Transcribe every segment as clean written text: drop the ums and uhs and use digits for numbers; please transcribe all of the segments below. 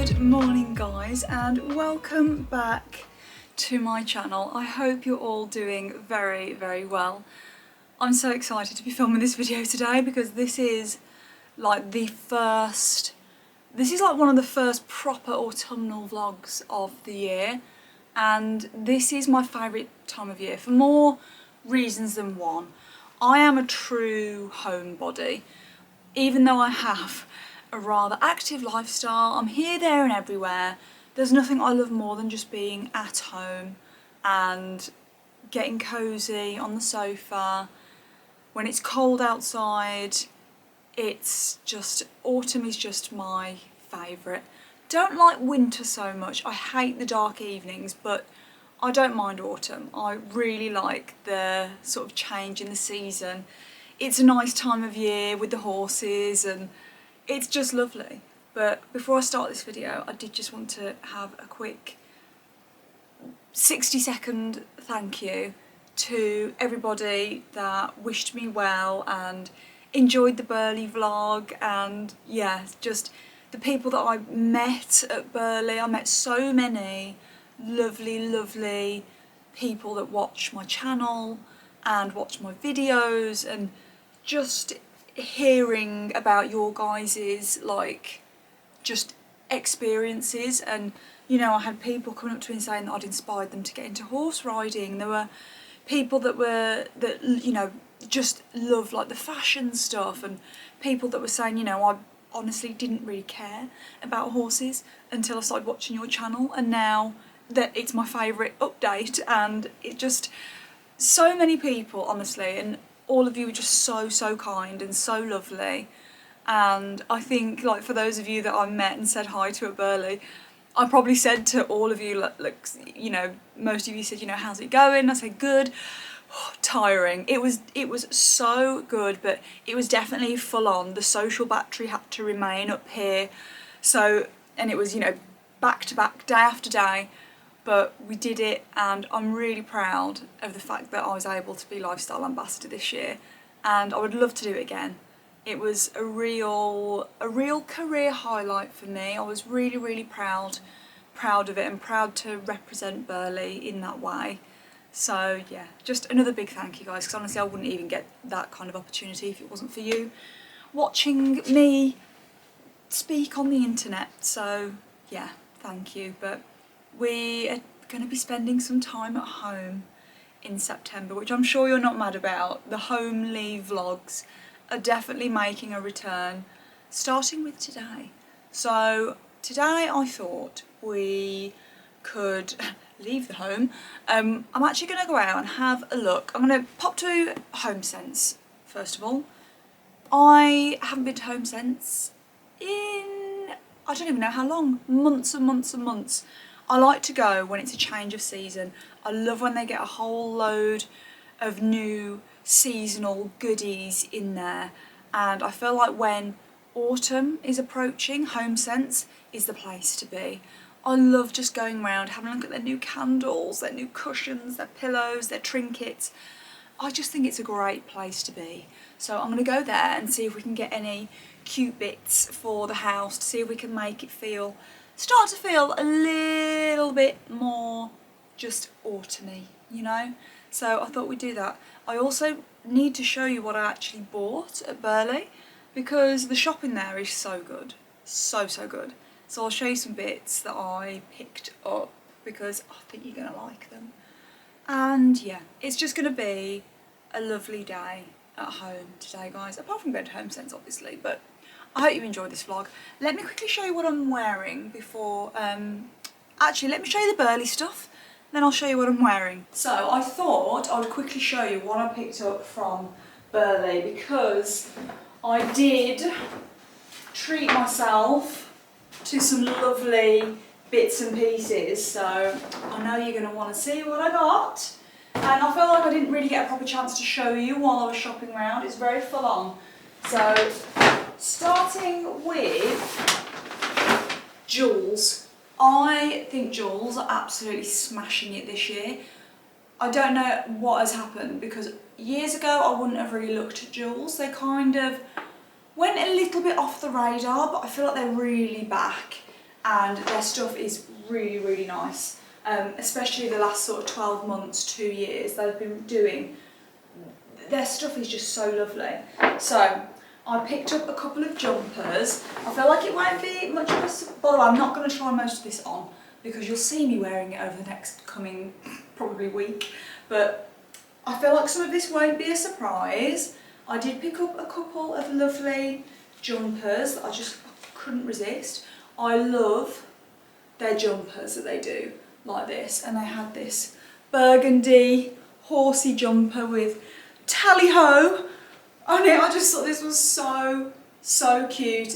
Good morning guys, and welcome back to my channel. I hope you're all doing very well. I'm so excited to be filming this video today because this is like one of the first proper autumnal vlogs of the year, and this is my favourite time of year for more reasons than one. I am a true homebody. Even though I have a rather active lifestyle, I'm here, there and everywhere. There's nothing I love more than just being at home and getting cosy on the sofa. When it's cold outside, autumn is just my favourite. Don't like winter so much. I hate the dark evenings, but I don't mind autumn. I really like the sort of change in the season. It's a nice time of year with the horses and it's just lovely. But before I start this video, I did just want to have a quick 60-second thank you to everybody that wished me well and enjoyed the Burley vlog, and yeah, just the people that I met at Burley. I met so many lovely people that watch my channel and watch my videos, and just hearing about your guys's just experiences. And you know, I had people coming up to me and saying that I'd inspired them to get into horse riding. There were people that you know, just love like the fashion stuff, and people that were saying, you know, I honestly didn't really care about horses until I started watching your channel, and now that it's my favourite update. And it just, so many people honestly, and all of you were just so kind and so lovely. And I think, like, for those of you that I met and said hi to at Burley, I probably said to all of you, like, you know, most of you said, you know, how's it going? I said good. Tiring. It was so good, but it was definitely full on. The social battery had to remain up here. So, and it was, you know, back to back, day after day. But we did it, and I'm really proud of the fact that I was able to be lifestyle ambassador this year, and I would love to do it again. It was a real career highlight for me. I was really proud of it, and proud to represent Burley in that way. So yeah, just another big thank you guys, because honestly I wouldn't even get that kind of opportunity if it wasn't for you watching me speak on the internet. So yeah, thank you. But we are going to be spending some time at home in September, which I'm sure you're not mad about. The homely vlogs are definitely making a return, starting with today. So today I thought we could leave the home. I'm actually going to go out and have a look. I'm going to pop to HomeSense first of all. I haven't been to HomeSense in, I don't even know how long, months and months. I like to go when it's a change of season. I love when they get a whole load of new seasonal goodies in there, and I feel like when autumn is approaching, HomeSense is the place to be. I love just going around, having a look at their new candles, their new cushions, their pillows, their trinkets. I just think it's a great place to be. So I'm going to go there and see if we can get any cute bits for the house, to see if we can make it start to feel a little bit more just autumny, you know? So I thought we'd do that. I also need to show you what I actually bought at Burley, because the shopping there is so good, so good. So I'll show you some bits that I picked up because I think you're going to like them. And yeah, it's just going to be a lovely day at home today, guys, apart from going to HomeSense obviously. But I hope you enjoyed this vlog. Let me quickly show you what I'm wearing before, actually let me show you the Burley stuff, then I'll show you what I'm wearing. So I thought I would quickly show you what I picked up from Burley, because I did treat myself to some lovely bits and pieces. So I know you're going to want to see what I got. And I feel like I didn't really get a proper chance to show you while I was shopping around. It's very full on. So starting with jewels. I think jewels are absolutely smashing it this year. I don't know what has happened, because years ago I wouldn't have really looked at jewels. They kind of went a little bit off the radar, but I feel like they're really back. and their stuff is really, really nice. Especially the last sort of 12 months, 2 years, they've been doing, their stuff is just so lovely. So I picked up a couple of jumpers. I feel like it won't be much of a, by the way, I'm not going to try most of this on because you'll see me wearing it over the next coming probably week, but I feel like some of this won't be a surprise. I did pick up a couple of lovely jumpers that I just couldn't resist. I love their jumpers that they do like this, and they had this burgundy horsey jumper with tally-ho on it. I just thought this was so cute.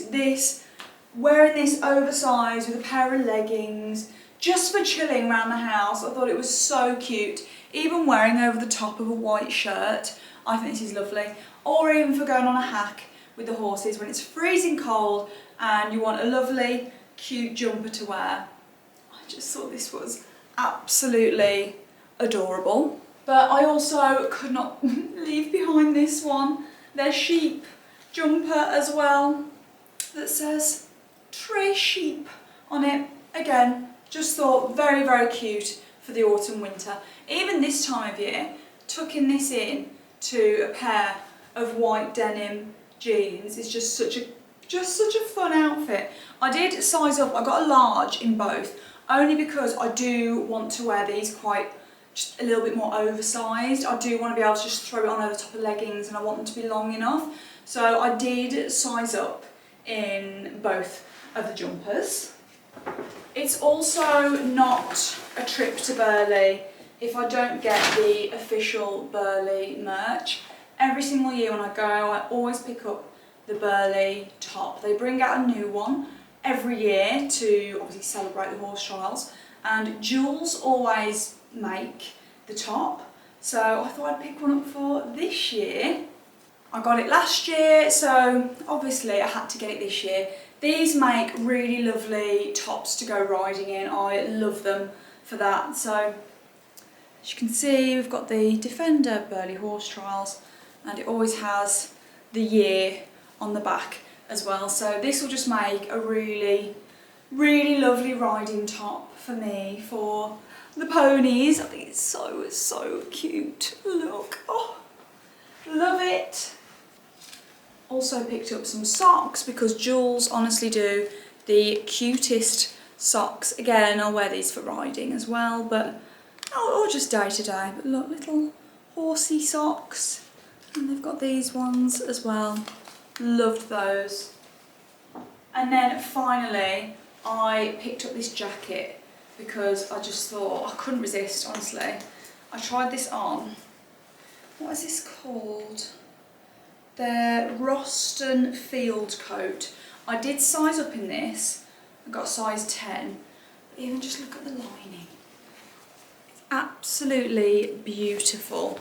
Wearing this oversized with a pair of leggings, just for chilling around the house, I thought it was so cute. Even wearing over the top of a white shirt, I think this is lovely. Or even for going on a hack with the horses when it's freezing cold and you want a lovely, cute jumper to wear. I just thought this was absolutely adorable. But I also could not leave behind this one, their sheep jumper as well, that says Très Sheep on it. Again, just thought very, very cute for the autumn winter. Even this time of year, tucking this in to a pair of white denim jeans is just such a fun outfit. I did size up, I got a large in both, only because I do want to wear these quite just a little bit more oversized. I do want to be able to just throw it on over top of leggings, and I want them to be long enough. So I did size up in both of the jumpers. It's also not a trip to Burley if I don't get the official Burley merch. Every single year when I go, I always pick up the Burley top. They bring out a new one every year to obviously celebrate the horse trials, and Jules always make the top, so I thought I'd pick one up for this year. I got it last year, so obviously I had to get it this year. These make really lovely tops to go riding in. I love them for that. So as you can see, we've got the Defender Burghley Horse Trials, and it always has the year on the back as well. So this will just make a really, really lovely riding top for me for the ponies. I think it's so cute. Look, oh, love it. Also picked up some socks because Jules honestly do the cutest socks. Again, I'll wear these for riding as well, but or just day to day. But look, little horsey socks, and they've got these ones as well. Loved those. And then finally, I picked up this jacket because I just thought I couldn't resist. Honestly, I tried this on. What is this called? The Roston Field Coat. I did size up in this. I got size 10. But even just look at the lining. It's absolutely beautiful.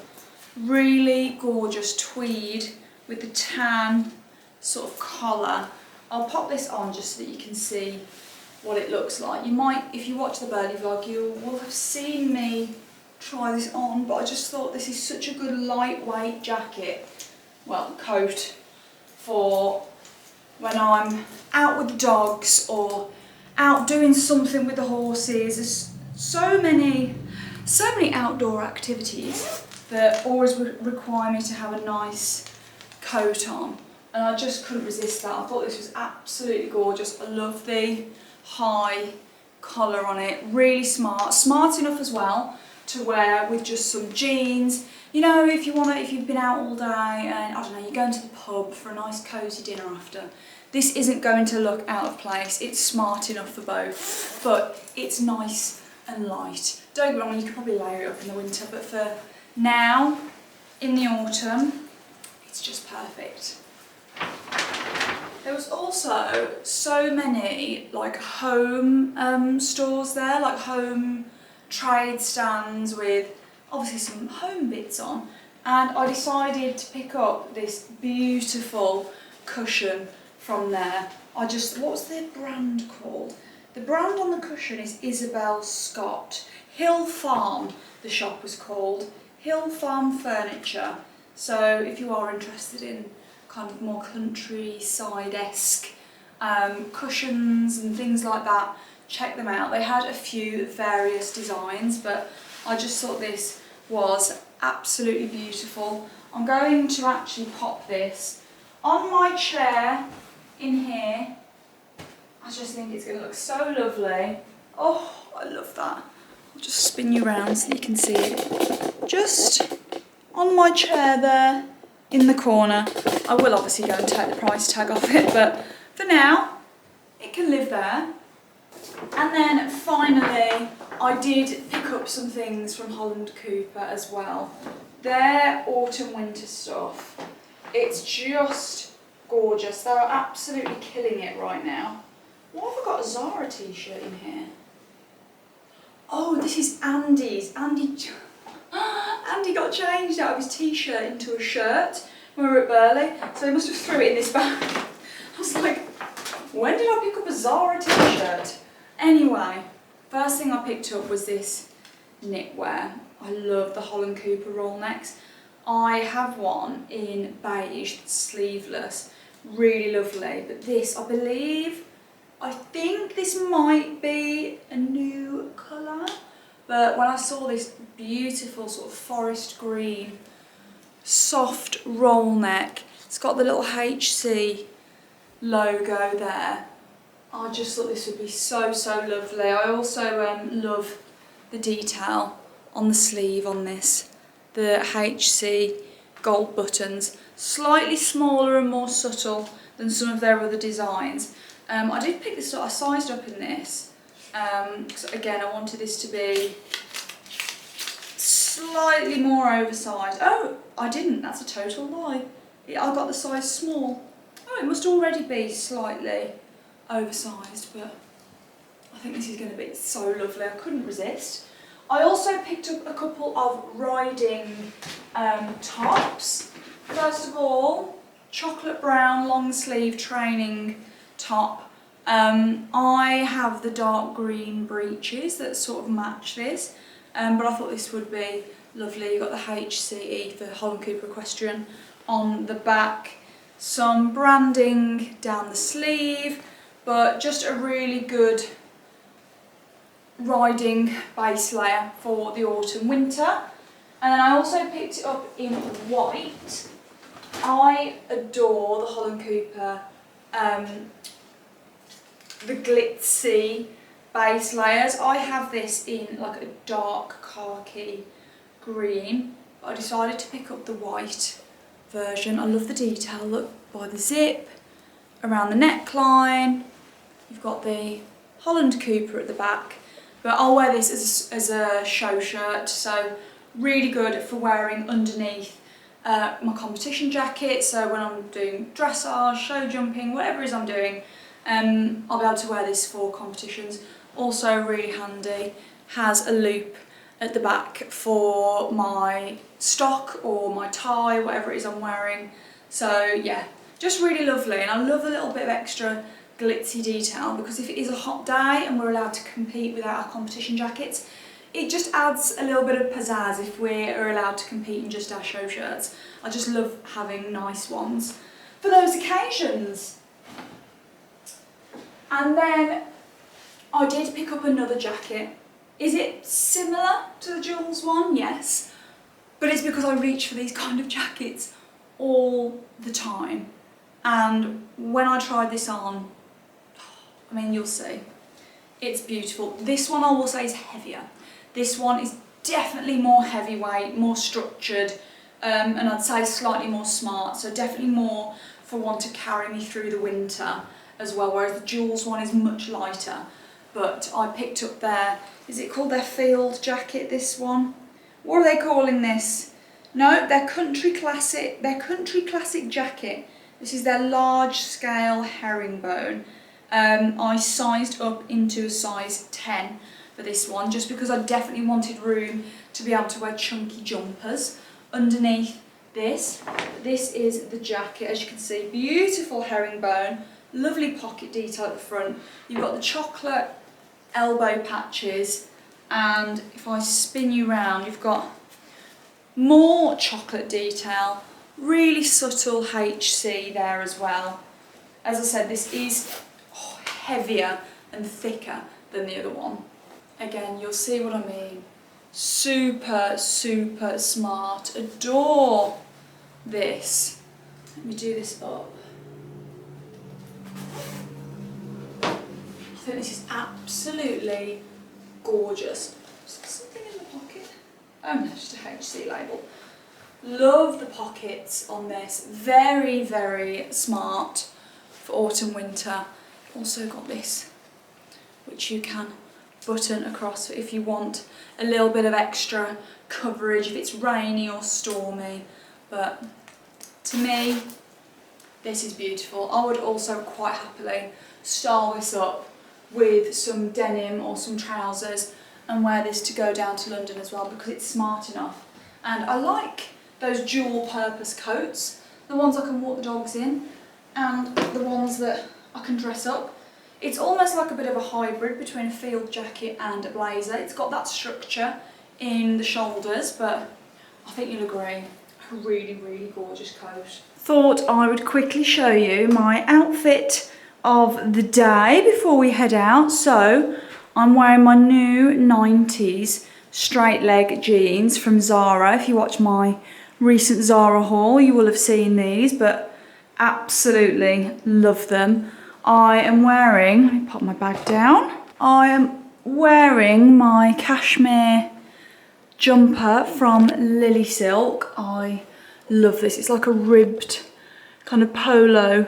Really gorgeous tweed with the tan sort of collar. I'll pop this on just so that you can see what it looks like. You might, if you watch the Burley vlog, you will have seen me try this on, but I just thought this is such a good lightweight jacket. Well, coat for when I'm out with the dogs or out doing something with the horses. There's so many outdoor activities that always require me to have a nice coat on, and I just couldn't resist that. I thought this was absolutely gorgeous. I love the high collar on it, really smart enough as well to wear with just some jeans. You know, if you've been out all day and, I don't know, you're going to the pub for a nice cosy dinner after, this isn't going to look out of place. It's smart enough for both, but it's nice and light. Don't get me wrong, you can probably layer it up in the winter, but for now, in the autumn, it's just perfect. There was also so many like home stores there, like home trade stands with obviously some home bits on, and I decided to pick up this beautiful cushion from there. What's the brand called? The brand on the cushion is Isabel Scott. Hill Farm, the shop was called. Hill Farm Furniture. So if you are interested in kind of more countryside-esque cushions and things like that, check them out. They had a few various designs, but I just thought this was absolutely beautiful. I'm going to actually pop this on my chair in here. I just think it's going to look so lovely. Oh, I love that. I'll just spin you around so you can see it. Just on my chair there in the corner. I will obviously go and take the price tag off it, but for now, it can live there. And then finally, I did pick up some things from Holland Cooper as well. Their autumn winter stuff. It's just gorgeous. They're absolutely killing it right now. Why have I got a Zara t-shirt in here? Oh, this is Andy's. Andy got changed out of his t-shirt into a shirt when we were at Burley, so he must have threw it in this bag. I was like, when did I pick up a Zara t-shirt? Anyway, first thing I picked up was this knitwear. I love the Holland Cooper roll necks. I have one in beige, sleeveless, really lovely, but this, I think this might be a new colour, but when I saw this beautiful sort of forest green, soft roll neck, it's got the little HC logo there, I just thought this would be so, so lovely. I also love the detail on the sleeve on this, the HC gold buttons, slightly smaller and more subtle than some of their other designs. I did pick this up, I sized up in this, because again I wanted this to be slightly more oversized. Oh, I didn't, that's a total lie. I got the size small. Oh, it must already be slightly oversized, but I think this is going to be so lovely, I couldn't resist. I also picked up a couple of riding tops. First of all, chocolate brown long sleeve training top. I have the dark green breeches that sort of match this, but I thought this would be lovely. You've got the HCE for Holland Cooper Equestrian on the back, some branding down the sleeve, but just a really good riding base layer for the autumn winter. And then I also picked it up in white. I adore the Holland Cooper the glitzy base layers. I have this in like a dark khaki green, but I decided to pick up the white version. I love the detail, look, by the zip, around the neckline. You've got the Holland Cooper at the back, but I'll wear this as a show shirt, so really good for wearing underneath my competition jacket. So when I'm doing dressage, show jumping, whatever it is I'm doing, I'll be able to wear this for competitions. Also really handy, has a loop at the back for my stock or my tie, whatever it is I'm wearing. So yeah, just really lovely, and I love a little bit of extra glitzy detail, because if it is a hot day and we're allowed to compete without our competition jackets, it just adds a little bit of pizzazz if we're allowed to compete in just our show shirts. I just love having nice ones for those occasions. And then I did pick up another jacket. Is it similar to the Jules one? Yes. But it's because I reach for these kind of jackets all the time. And when I tried this on, I mean, you'll see. It's beautiful. This one I will say is heavier. This one is definitely more heavyweight, more structured, and I'd say slightly more smart. So definitely more for one to carry me through the winter as well, whereas the Jules one is much lighter. But I picked up their, is it called their field jacket, this one? What are they calling this? No, their country classic jacket. This is their large scale herringbone. I sized up into a size 10 for this one, just because I definitely wanted room to be able to wear chunky jumpers underneath this. This is the jacket, as you can see, beautiful herringbone, lovely pocket detail at the front. You've got the chocolate elbow patches, and if I spin you round, you've got more chocolate detail, really subtle HC there as well. As I said, this is heavier and thicker than the other one. Again, you'll see what I mean. Super, super smart. Adore this. Let me do this up. I think this is absolutely gorgeous. Is there something in the pocket? Oh no, just a HC label. Love the pockets on this. Very, very smart for autumn, winter. Also got this, which you can button across if you want a little bit of extra coverage if it's rainy or stormy. But to me, this is beautiful. I would also quite happily style this up with some denim or some trousers and wear this to go down to London as well, because it's smart enough. And I like those dual purpose coats, the ones I can walk the dogs in and the ones that I can dress up. It's almost like a bit of a hybrid between a field jacket and a blazer. It's got that structure in the shoulders, but I think you'll agree, a really, really gorgeous coat. Thought I would quickly show you my outfit of the day before we head out. So I'm wearing my new 90s straight leg jeans from Zara. If you watch my recent Zara haul, you will have seen these, but absolutely love them. I am wearing, let me pop my bag down. I am wearing my cashmere jumper from Lily Silk. I love this. It's like a ribbed kind of polo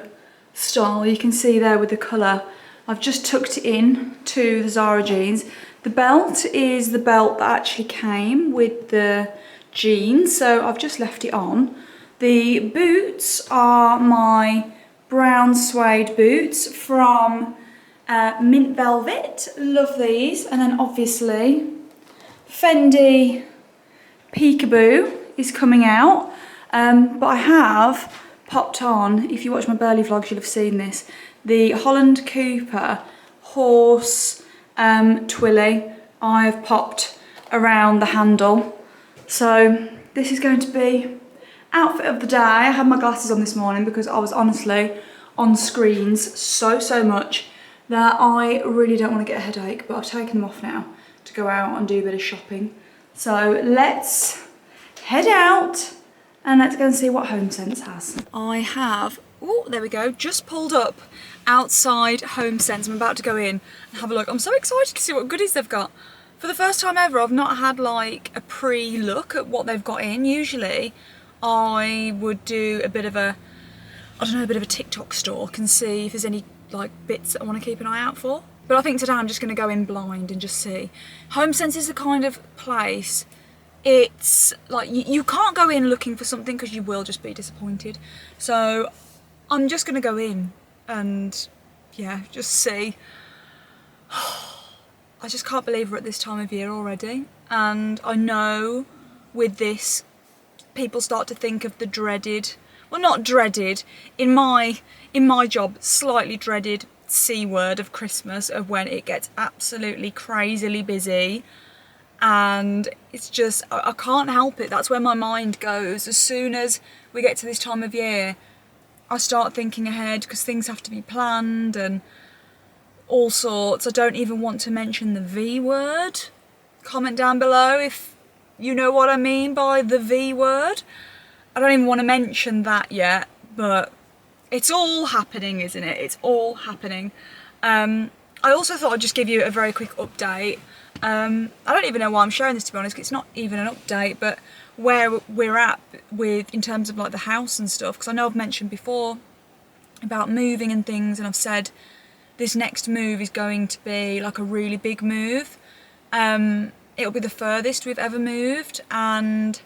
style. You can see there with the colour. I've just tucked it in to the Zara jeans. The belt is the belt that actually came with the jeans, so I've just left it on. The boots are my brown suede boots from Mint Velvet. Love these. And then obviously Fendi Peekaboo is coming out. But I have popped on, if you watch my Burley vlogs you'll have seen this, the Holland Cooper horse twilly I've popped around the handle. So this is going to be outfit of the day. I had my glasses on this morning because I was honestly on screens so much that I really don't want to get a headache, but I've taken them off now to go out and do a bit of shopping. So let's head out and let's go and see what HomeSense has. I have, oh there we go, just pulled up outside HomeSense. I'm about to go in and have a look. I'm so excited to see what goodies they've got. For the first time ever, I've not had like a pre-look at what they've got in. Usually I would do a bit of a, I don't know, a bit of a TikTok stalk and see if there's any like bits that I want to keep an eye out for. But I think today I'm just going to go in blind and just see. HomeSense is the kind of place, it's like you can't go in looking for something because you will just be disappointed. So I'm just going to go in and yeah, just see. I just can't believe we're at this time of year already. And I know with this, people start to think of the dreaded, well not dreaded, in my job, slightly dreaded C word of Christmas, of when it gets absolutely crazily busy. And it's just, I can't help it. That's where my mind goes. As soon as we get to this time of year, I start thinking ahead because things have to be planned and all sorts. I don't even want to mention the V word. Comment down below if you know what I mean by the V word. I don't even want to mention that yet, but it's all happening, isn't it? It's all happening. I also thought I'd just give you a very quick update. I don't even know why I'm sharing this, to be honest, 'cause it's not even an update, but where we're at with, in terms of like the house and stuff, because I know I've mentioned before about moving and things, and I've said this next move is going to be like a really big move. It'll be the furthest we've ever moved, and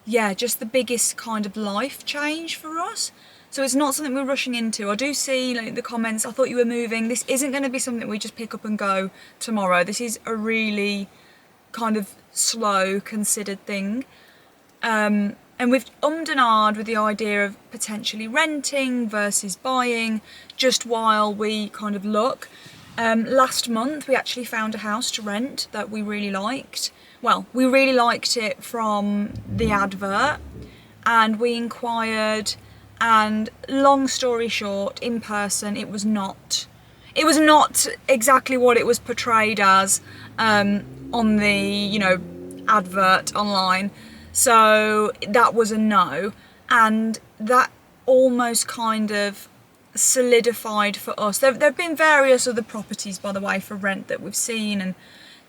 yeah, just the biggest kind of life change for us. So it's not something we're rushing into. I do see like the comments, I thought you were moving. This isn't going to be something we just pick up and go tomorrow. This is a really kind of slow, considered thing. And we've ummed and ahed with the idea of potentially renting versus buying, just while we kind of look. Last month we actually found a house to rent that we really liked. Well, we really liked it from the advert, and we inquired, and long story short, in person it it was not exactly what it was portrayed as on the, you know, advert online. So that was a no, and that almost kind of solidified for us. There have been various other properties, by the way, for rent that we've seen, and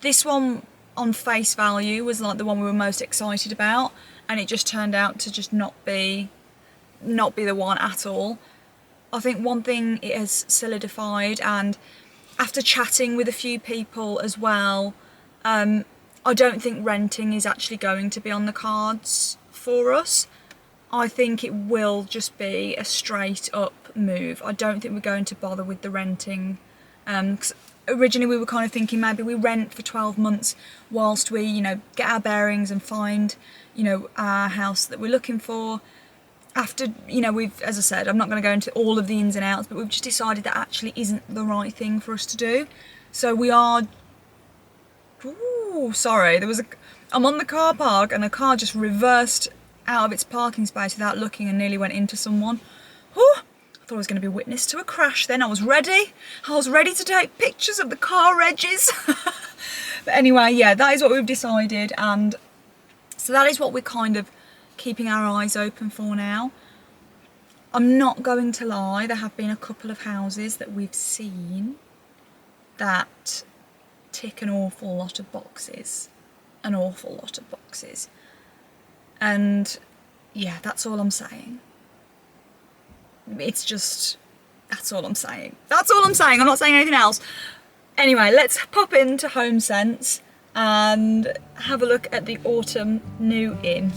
this one on face value was like the one we were most excited about, and it just turned out to just not be the one at all. I think one thing it has solidified, and after chatting with a few people as well, I don't think renting is actually going to be on the cards for us. I think it will just be a straight up move. I don't think we're going to bother with the renting. 'Cause originally we were kind of thinking maybe we rent for 12 months whilst we, you know, get our bearings and find, you know, our house that we're looking for. After, you know, we've, as I said, I'm not going to go into all of the ins and outs, but we've just decided that actually isn't the right thing for us to do. So we are... Ooh, sorry, I'm on the car park and a car just reversed out of its parking space without looking and nearly went into someone. Ooh, I thought I was going to be witness to a crash then. I was ready to take pictures of the car edges. But anyway, yeah, that is what we've decided, and so that is what we're kind of keeping our eyes open for now. I'm not going to lie, there have been a couple of houses that we've seen that tick an awful lot of boxes. And yeah, that's all I'm saying. It's just, that's all I'm saying. I'm not saying anything else. Anyway, let's pop into HomeSense and have a look at the autumn new in.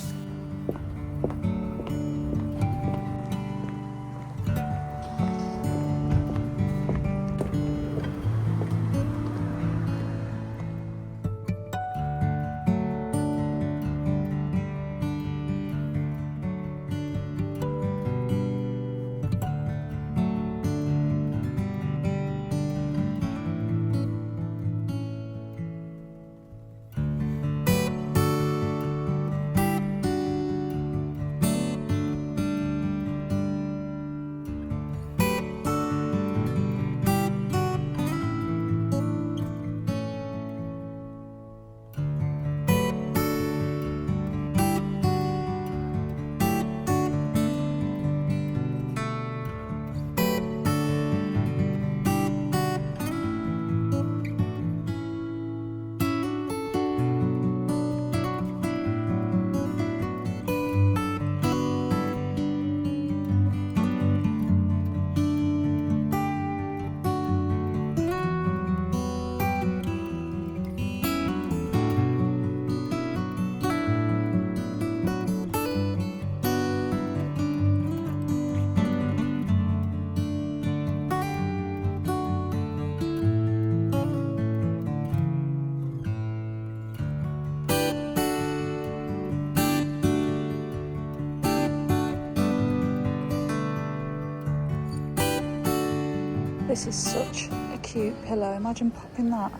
This is such a cute pillow. Imagine popping that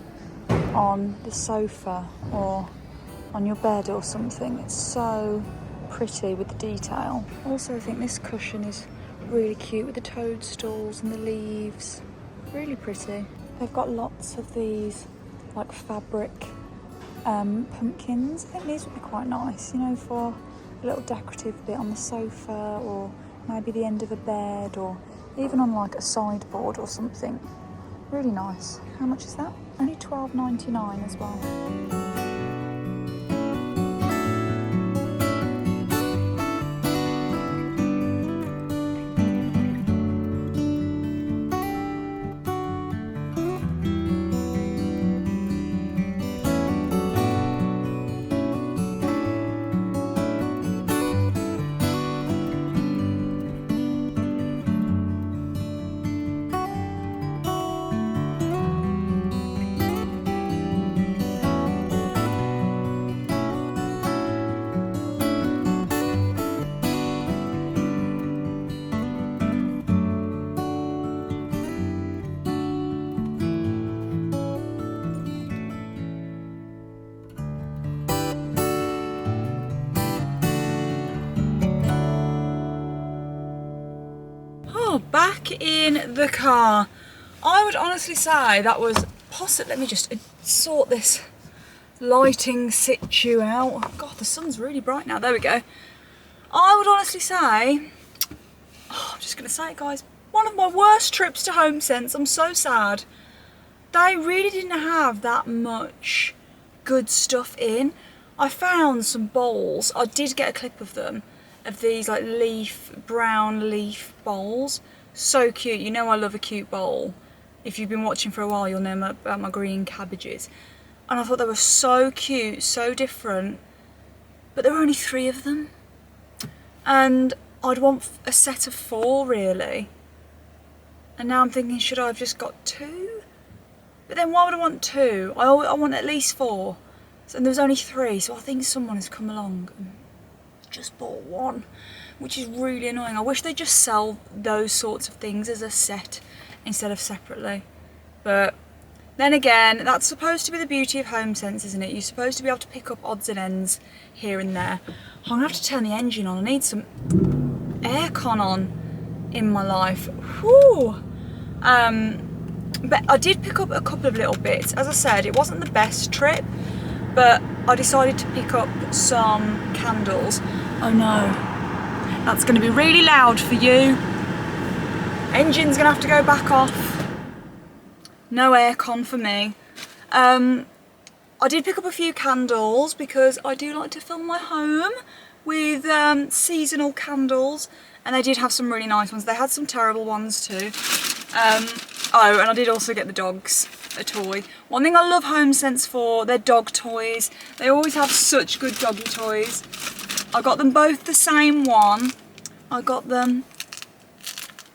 on the sofa or on your bed or something. It's so pretty with the detail. Also, I think this cushion is really cute with the toadstools and the leaves. Really pretty. They've got lots of these like fabric pumpkins. I think these would be quite nice, you know, for a little decorative bit on the sofa, or maybe the end of a bed, or even on like a sideboard or something. Really nice. How much is that? Only $12.99 as well. Back in the car. I would honestly say that was possibly, let me just sort this lighting situ out. God, the sun's really bright now, there we go. I would honestly say, I'm just going to say it guys, one of my worst trips to HomeSense. I'm so sad. They really didn't have that much good stuff in. I found some bowls, I did get a clip of them, of these like brown leaf bowls. So cute, you know I love a cute bowl. If you've been watching for a while you'll know about my green cabbages. And I thought they were so cute, so different, but there were only 3 of them. And I'd want a set of 4 really. And now I'm thinking, should I have just got 2? But then why would I want 2? I want at least 4. And there was only 3, so I think someone has come along and just bought 1, which is really annoying. I wish they'd just sell those sorts of things as a set instead of separately. But then again, that's supposed to be the beauty of HomeSense, isn't it? You're supposed to be able to pick up odds and ends here and there. I'm gonna have to turn the engine on. I need some aircon on in my life. Whew. But I did pick up a couple of little bits. As I said, it wasn't the best trip, but I decided to pick up some candles. Oh no, that's going to be really loud for you. Engine's going to have to go back off. No aircon for me. I did pick up a few candles because I do like to fill my home with seasonal candles, and they did have some really nice ones. They had some terrible ones too. Oh, and I did also get the dogs a toy. One thing I love HomeSense for, their dog toys. They always have such good doggy toys. I got them both the same one. I got them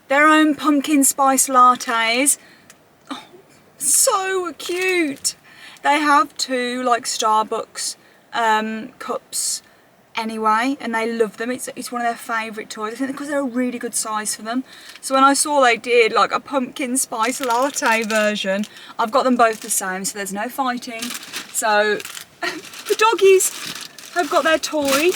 their own pumpkin spice lattes. Oh, so cute. They have 2 like Starbucks cups anyway, and they love them. It's one of their favourite toys, I think, because they're a really good size for them. So when I saw they did like a pumpkin spice latte version, I've got them both the same, so there's no fighting. So the doggies have got their toy.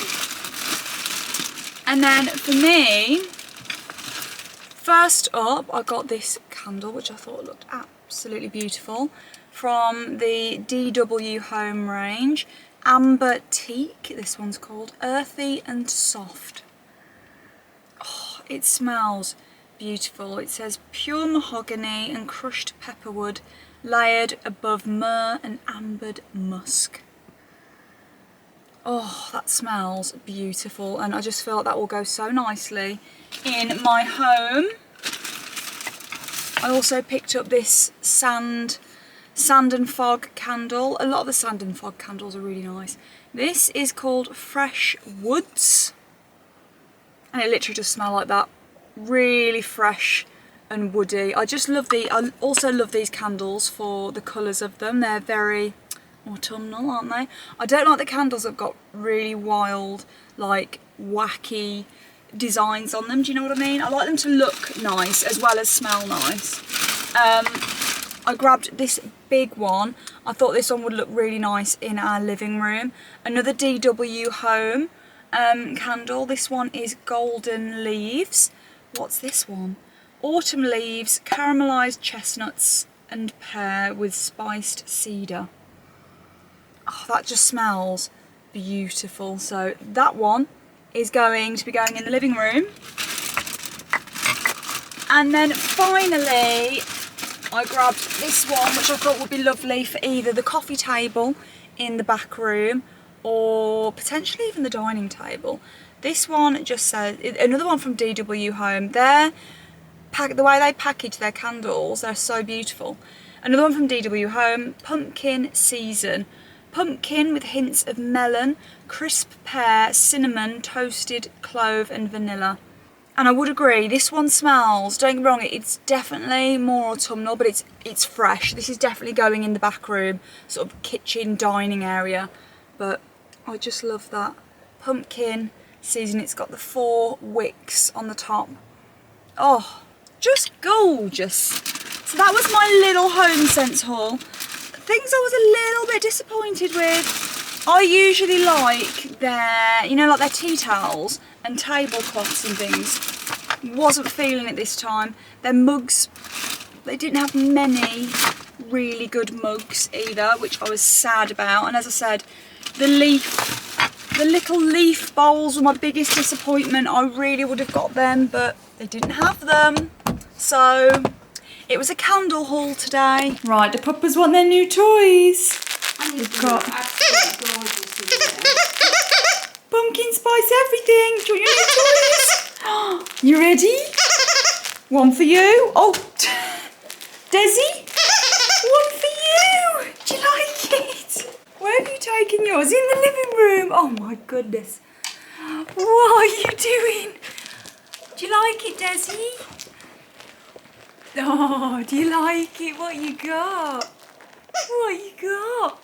And then for me, first up, I got this candle, which I thought looked absolutely beautiful, from the DW Home range. Amber Teak, this one's called, earthy and soft. Oh, it smells beautiful. It says pure mahogany and crushed pepperwood layered above myrrh and ambered musk. Oh, that smells beautiful, and I just feel like that will go so nicely in my home. I also picked up this sand and fog candle. A lot of the sand and fog candles are really nice. This is called Fresh Woods, and it literally does smell like that. Really fresh and woody. I also love these candles for the colours of them. They're very autumnal, aren't they? I don't like the candles that have got really wild, like wacky designs on them. Do you know what I mean? I like them to look nice as well as smell nice. I grabbed this big one. I thought this one would look really nice in our living room. Another DW Home candle. This one is Golden Leaves. What's this one? Autumn leaves, caramelised chestnuts and pear with spiced cedar. Oh, that just smells beautiful. So that one is going to be going in the living room. And then finally, I grabbed this one, which I thought would be lovely for either the coffee table in the back room or potentially even the dining table. This one just says, another one from DW Home. The way they package their candles, they're so beautiful. Another one from DW Home, Pumpkin Season. Pumpkin with hints of melon, crisp pear, cinnamon, toasted clove and vanilla. And I would agree, this one smells, don't get me wrong, it's definitely more autumnal, but it's fresh. This is definitely going in the back room, sort of kitchen, dining area. But I just love that. Pumpkin Season, it's got the 4 wicks on the top. Oh, just gorgeous. So that was my little HomeSense haul. Things I was a little bit disappointed with. I usually like their, like their tea towels and tablecloths and things. Wasn't feeling it this time. Their mugs They didn't have many really good mugs either, which I was sad about. And as I said, the little leaf bowls were my biggest disappointment. I really would have got them, but they didn't have them. So it was a candle haul today. Right, the puppers want their new toys. We've got pumpkin spice everything. Do you want your new toys? You ready? One for you. Oh, Desi, one for you. Do you like it? Where have you taken yours? In the living room. Oh my goodness. What are you doing? Do you like it, Desi? Oh, do you like it? What you got? What you got?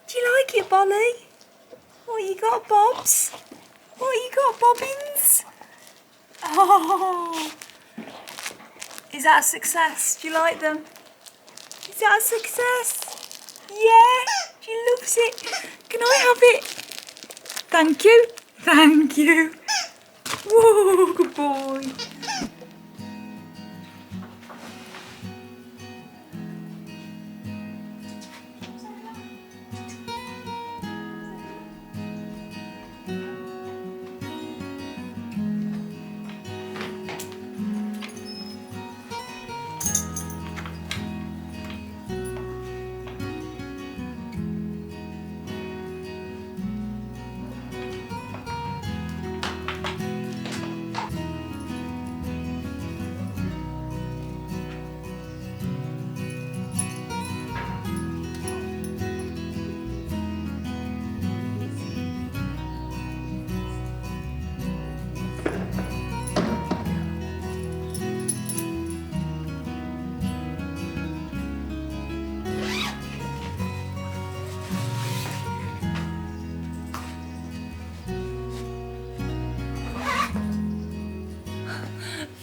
Do you like it, Burley? What you got, Bobs? What you got, Bobbins? Oh, is that a success? Do you like them? Is that a success? Yeah, she loves it. Can I have it? Thank you. Thank you. Whoa, good boy.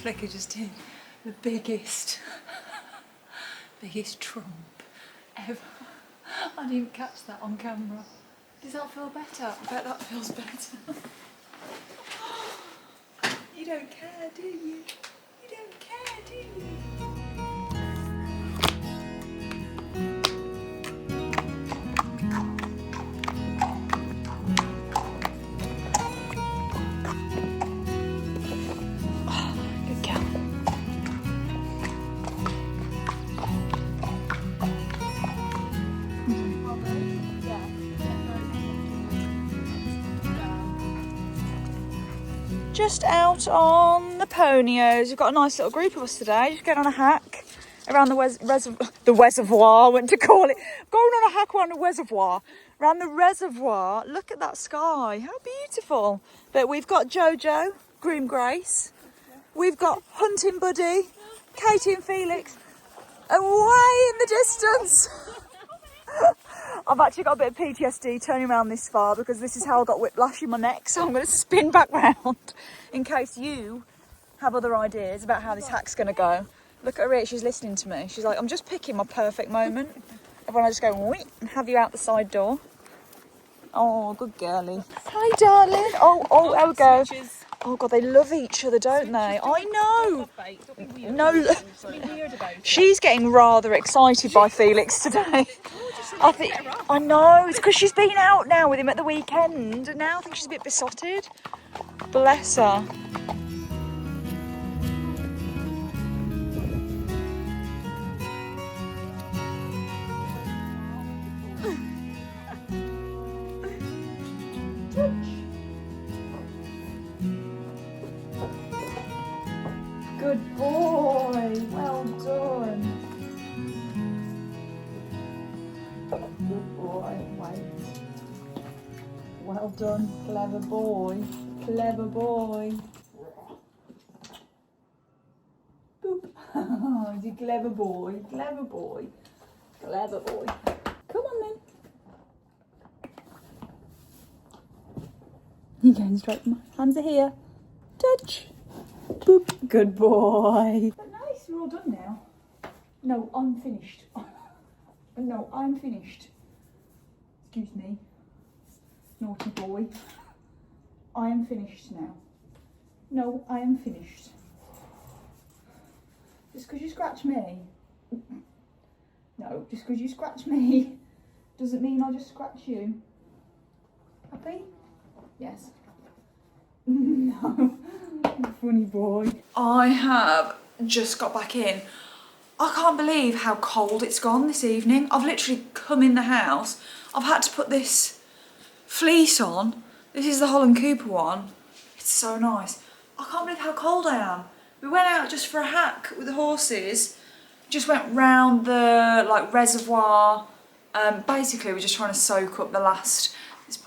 Flicka just did the biggest trump ever. I didn't catch that on camera. Does that feel better? I bet that feels better. You don't care, do you? You don't care, do you? Just out on the ponios. We've got a nice little group of us today. Just going on a hack around the reservoir, I went to call it. Going on a hack around the reservoir. Around the reservoir. Look at that sky. How beautiful. But we've got Jojo, Groom Grace. We've got Hunting Buddy, Katie and Felix. Away in the distance. I've actually got a bit of PTSD turning around this far because this is how I got whiplash in my neck, so I'm going to spin back round in case you have other ideas about how this hack's going to go. Look at her here, she's listening to me. She's like, I'm just picking my perfect moment. And when I just go, wait, and have you out the side door. Oh, good girlie. Hi, darling. Oh, there we go. Oh, God, they love each other, don't they? I know. No, she's getting rather excited by Felix today. I know, it's because she's been out now with him at the weekend, and now I think she's a bit besotted. Bless her. Good boy, well done. Good boy, wait. Well done, clever boy, clever boy. Boop. Oh, he's a clever boy, clever boy, clever boy. Come on then. You're going straight. Hands are here. Touch. Boop. Good boy. But nice, we're all done now. No, I'm finished. No, I'm finished. Excuse me. Naughty boy. I am finished now. No, I am finished. Just because you scratch me. No, just because you scratch me doesn't mean I just scratch you. Happy? Yes. No. Funny boy. I have just got back in. I can't believe how cold it's gone this evening. I've literally come in the house. I've had to put this fleece on. This is the Holland Cooper one. It's so nice. I can't believe how cold I am. We went out just for a hack with the horses. Just went round the reservoir. Basically, we're just trying to soak up the last.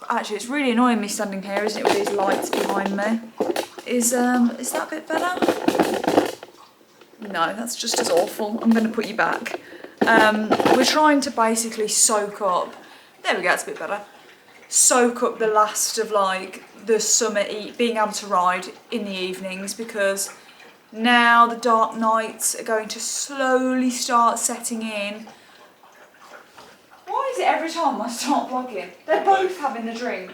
Actually, it's really annoying me standing here, isn't it, with these lights behind me? Is that a bit better? No, that's just as awful. I'm going to put you back. We're trying to basically soak up. There we go. It's a bit better. Soak up the last of the summer being able to ride in the evenings, because now the dark nights are going to slowly start setting in. Why is it every time I start vlogging, they're both having a drink?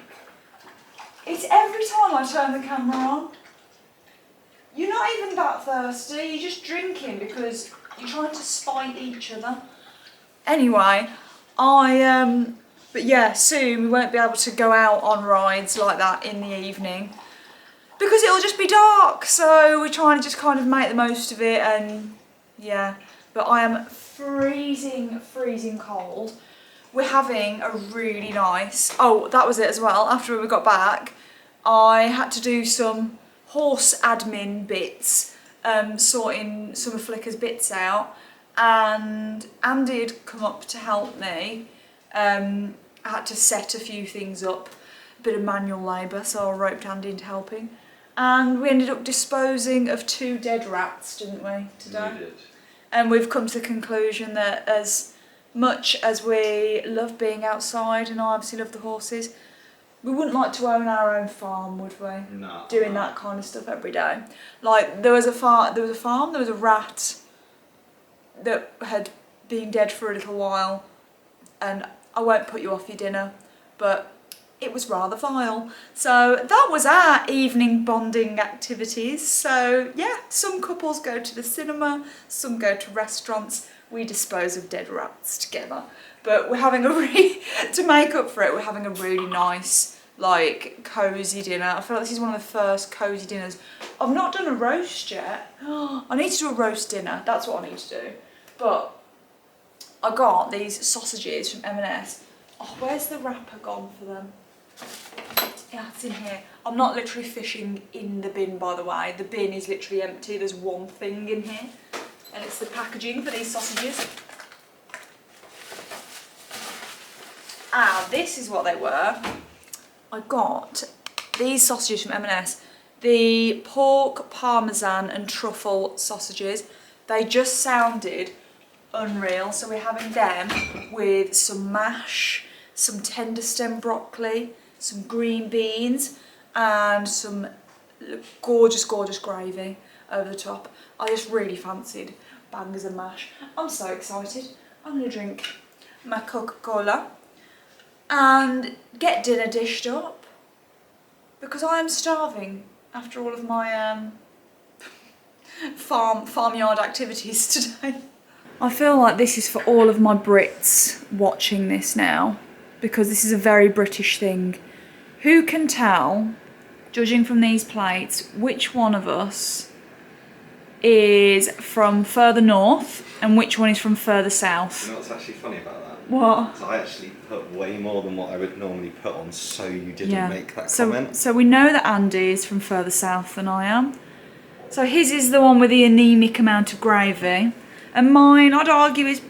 It's every time I turn the camera on. You're not even that thirsty, you're just drinking because you're trying to spite each other. Anyway, but yeah, soon we won't be able to go out on rides like that in the evening because it'll just be dark, so we're trying to just kind of make the most of it, and yeah. But I am freezing cold. We're having a really nice, oh, that was it as well. After we got back, I had to do some horse admin bits, sorting some of Flicka's bits out, and Andy had come up to help me. I had to set a few things up, a bit of manual labour, so I roped Andy into helping. And we ended up disposing of 2 dead rats, didn't we, today? We did. And we've come to the conclusion that as much as we love being outside, and I obviously love the horses, we wouldn't like to own our own farm, would we? No. Doing that kind of stuff every day. Like, there was a rat that had been dead for a little while, and I won't put you off your dinner, but it was rather vile. So that was our evening bonding activities. So yeah, some couples go to the cinema, some go to restaurants. We dispose of dead rats together. But we're having to make up for it, we're having a really nice, cosy dinner. I feel like this is one of the first cosy dinners. I've not done a roast yet. I need to do a roast dinner, that's what I need to do. But I got these sausages from M&S. Oh, where's the wrapper gone for them? Yeah, it's in here. I'm not literally fishing in the bin, by the way. The bin is literally empty. There's one thing in here, and it's the packaging for these sausages. Ah, this is what they were. I got these sausages from M&S. The pork, parmesan and truffle sausages. They just sounded unreal. So we're having them with some mash, some tender stem broccoli, some green beans and some gorgeous gravy over the top. I just really fancied bangers and mash. I'm so excited. I'm going to drink my Coca-Cola and get dinner dished up because I am starving after all of my farmyard activities today. I feel like this is for all of my Brits watching this now, because this is a very British thing. Who can tell, judging from these plates, which one of us is from further north and which one is from further south? You know what's actually funny about that? What? So I actually put way more than what I would normally put on, so you didn't make that comment. So we know that Andy is from further south than I am. So his is the one with the anemic amount of gravy. And mine, I'd argue, is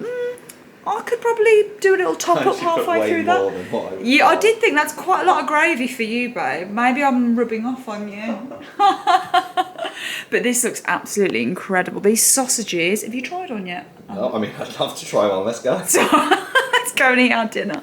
I could probably do a little top up halfway through that. Yeah, I did think that's quite a lot of gravy for you, babe. Maybe I'm rubbing off on you. But this looks absolutely incredible. These sausages, have you tried one yet? No, I mean, I'd love to try one. Let's go. So, let's go and eat our dinner.